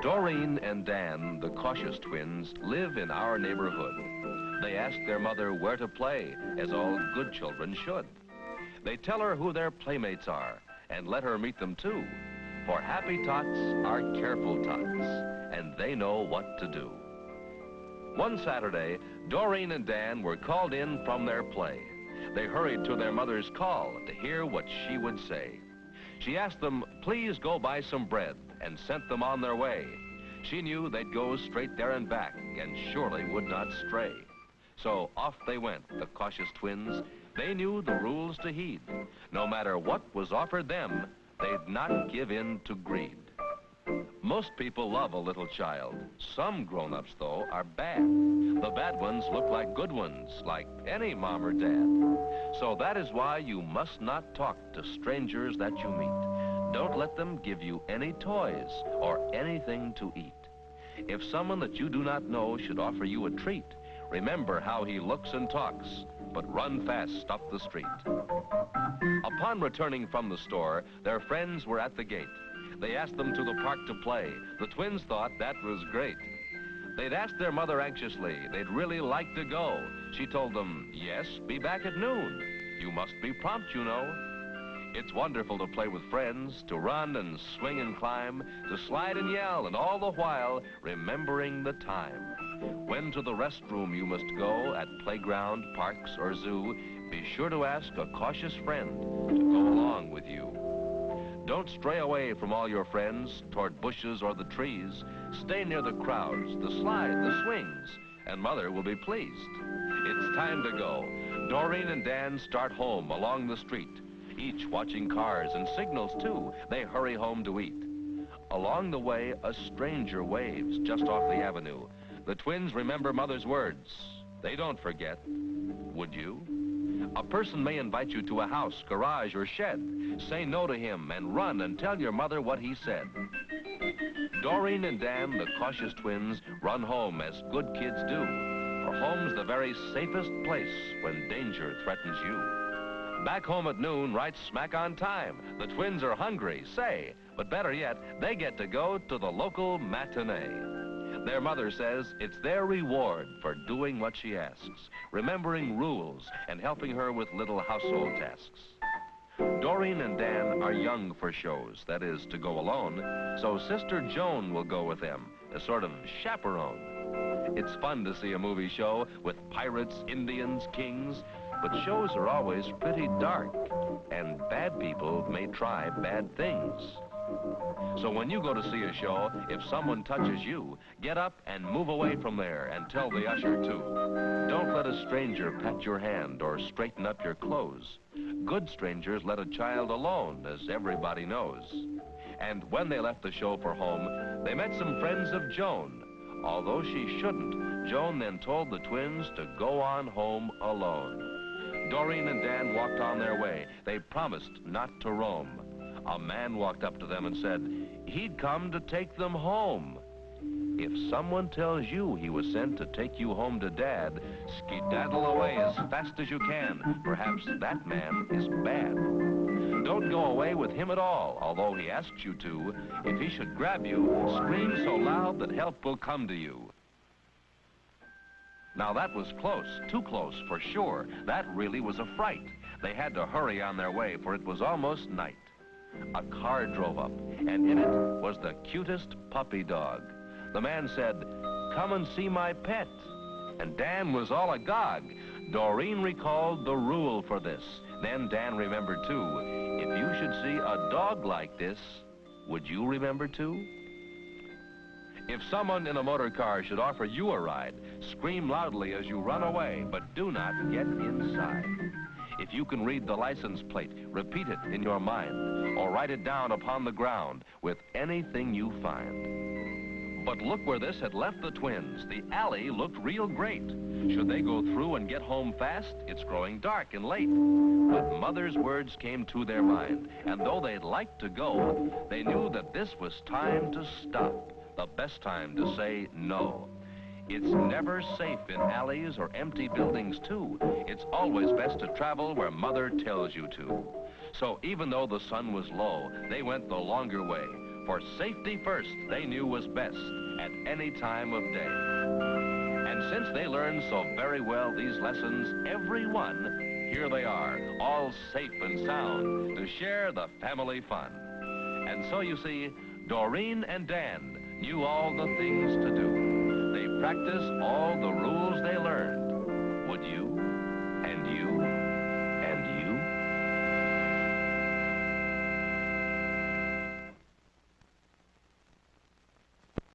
Doreen and Dan, the cautious twins, live in our neighborhood. They ask their mother where to play, as all good children should. They tell her who their playmates are, and let her meet them too. For happy tots are careful tots, and they know what to do. One Saturday, Doreen and Dan were called in from their play. They hurried to their mother's call to hear what she would say. She asked them, please go buy some bread, and sent them on their way. She knew they'd go straight there and back, and surely would not stray. So off they went, the cautious twins. They knew the rules to heed. No matter what was offered them, they'd not give in to greed. Most people love a little child. Some grown-ups, though, are bad. The bad ones look like good ones, like any mom or dad. So that is why you must not talk to strangers that you meet. Don't let them give you any toys or anything to eat. If someone that you do not know should offer you a treat, remember how he looks and talks, but run fast up the street. Upon returning from the store, their friends were at the gate. They asked them to the park to play. The twins thought that was great. They'd asked their mother anxiously. They'd really like to go. She told them, yes, be back at noon. You must be prompt, you know. It's wonderful to play with friends, to run and swing and climb, to slide and yell, and all the while remembering the time. When to the restroom you must go at playground, parks, or zoo, be sure to ask a cautious friend to go along with you. Don't stray away from all your friends toward bushes or the trees. Stay near the crowds, the slide, the swings, and Mother will be pleased. It's time to go. Doreen and Dan start home along the street, each watching cars and signals too. They hurry home to eat. Along the way, a stranger waves just off the avenue. The twins remember Mother's words. They don't forget. Would you? A person may invite you to a house, garage, or shed. Say no to him and run and tell your mother what he said. Doreen and Dan, the cautious twins, run home as good kids do. For home's the very safest place when danger threatens you. Back home at noon, right smack on time. The twins are hungry, say, but better yet, they get to go to the local matinee. Their mother says it's their reward for doing what she asks, remembering rules and helping her with little household tasks. Doreen and Dan are young for shows, that is, to go alone, so Sister Joan will go with them, a sort of chaperone. It's fun to see a movie show with pirates, Indians, kings, but shows are always pretty dark, and bad people may try bad things. So when you go to see a show, if someone touches you, get up and move away from there and tell the usher too. Don't let a stranger pat your hand or straighten up your clothes. Good strangers let a child alone, as everybody knows. And when they left the show for home, they met some friends of Joan. Although she shouldn't, Joan then told the twins to go on home alone. Doreen and Dan walked on their way. They promised not to roam. A man walked up to them and said he'd come to take them home. If someone tells you he was sent to take you home to Dad, skedaddle away as fast as you can. Perhaps that man is bad. Don't go away with him at all, although he asks you to. If he should grab you, scream so loud that help will come to you. Now that was close, too close for sure. That really was a fright. They had to hurry on their way, for it was almost night. A car drove up, and in it was the cutest puppy dog. The man said, come and see my pet. And Dan was all agog. Doreen recalled the rule for this. Then Dan remembered too. If you should see a dog like this, would you remember too? If someone in a motor car should offer you a ride, scream loudly as you run away, but do not get inside. If you can read the license plate, repeat it in your mind, or write it down upon the ground with anything you find. But look where this had left the twins. The alley looked real great. Should they go through and get home fast? It's growing dark and late. But Mother's words came to their mind, and though they'd like to go, they knew that this was time to stop, the best time to say no. It's never safe in alleys or empty buildings, too. It's always best to travel where Mother tells you to. So even though the sun was low, they went the longer way, For safety first, they knew was best at any time of day. And since they learned so very well these lessons, every one, here they are, all safe and sound, to share the family fun. And so you see, Doreen and Dan knew all the things to do. They practiced all the rules they learned. Would you?